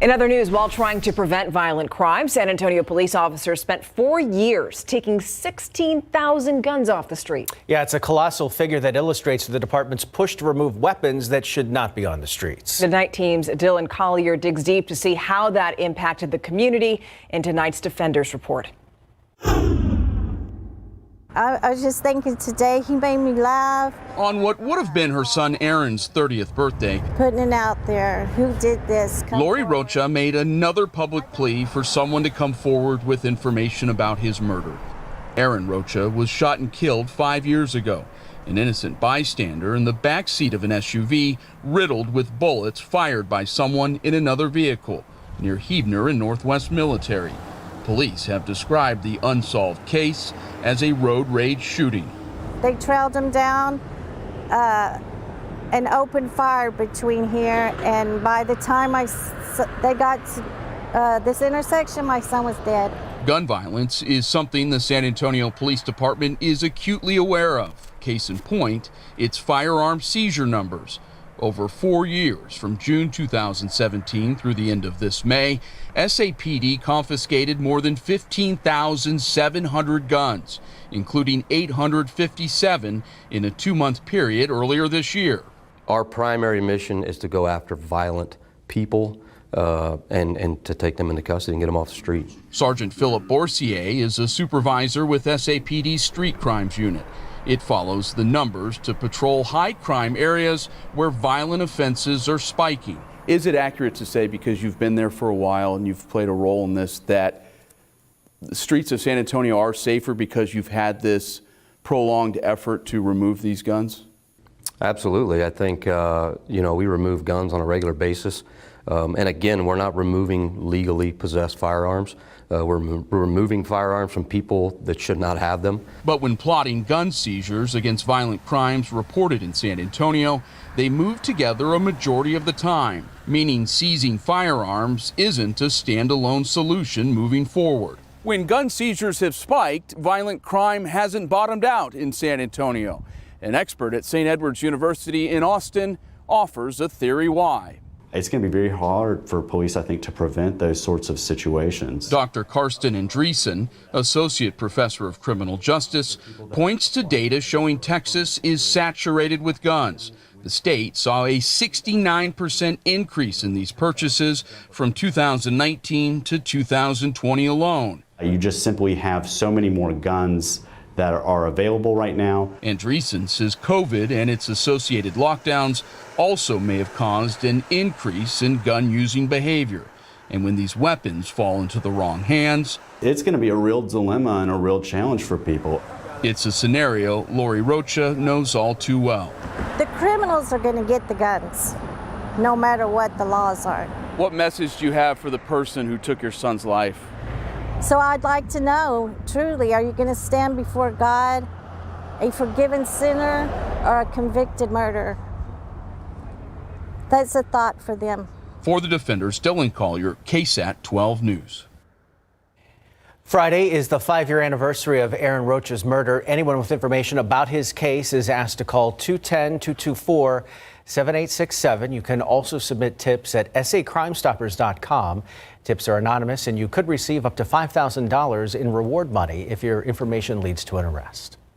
In other news, while trying to prevent violent crime, San Antonio police officers spent 4 years taking 16,000 guns off the street. Yeah, it's a colossal figure that illustrates the department's push to remove weapons that should not be on the streets. The Night Team's Dylan Collier digs deep to see how that impacted the community in tonight's Defenders Report. I was just thinking today he made me laugh. On what would have been her son Aaron's 30th birthday, Putting it out there, who did this? Lori Rocha made another public plea for someone to come forward with information about his murder. Aaron Rocha was shot and killed 5 years ago. An innocent bystander in the back seat of an SUV riddled with bullets fired by someone in another vehicle near Huebner in Northwest Military. Police have described the unsolved case as a road rage shooting. They trailed him down and opened fire between here, and by the time they got to this intersection, my son was dead. Gun violence is something the San Antonio Police Department is acutely aware of. Case in point, its firearm seizure numbers. Over 4 years, from June 2017 through the end of this May, SAPD confiscated more than 15,700 guns, including 857 in a 2-month period earlier this year. Our primary mission is to go after violent people and to take them into custody and get them off the street. Sergeant Philip Borsier is a supervisor with SAPD's Street Crimes Unit. It follows the numbers to patrol high crime areas where violent offenses are spiking. Is it accurate to say, because you've been there for a while and you've played a role in this, that the streets of San Antonio are safer because you've had this prolonged effort to remove these guns? Absolutely. I think, we remove guns on a regular basis. And again, we're not removing legally possessed firearms. We're removing firearms from people that should not have them. But when plotting gun seizures against violent crimes reported in San Antonio, they move together a majority of the time, meaning seizing firearms isn't a standalone solution moving forward. When gun seizures have spiked, violent crime hasn't bottomed out in San Antonio. An expert at St. Edward's University in Austin offers a theory why. It's going to be very hard for police, I think, to prevent those sorts of situations. Dr. Karsten Andreessen, Associate Professor of Criminal Justice, points to data showing Texas is saturated with guns. The state saw a 69% increase in these purchases from 2019 to 2020 alone. You just simply have so many more guns that are available right now. Andreessen says COVID and its associated lockdowns also may have caused an increase in gun-using behavior. And when these weapons fall into the wrong hands, it's going to be a real dilemma and a real challenge for people. It's a scenario Lori Rocha knows all too well. The criminals are going to get the guns, no matter what the laws are. What message do you have for the person who took your son's life? So I'd like to know, truly, are you going to stand before God a forgiven sinner or a convicted murderer? That's a thought for them. For the Defenders, Dylan Collier, KSAT 12 News. Friday is the 5-year anniversary of Aaron Rocha's murder. Anyone with information about his case is asked to call 210-224-7867. You can also submit tips at sacrimestoppers.com. Tips are anonymous, and you could receive up to $5,000 in reward money if your information leads to an arrest.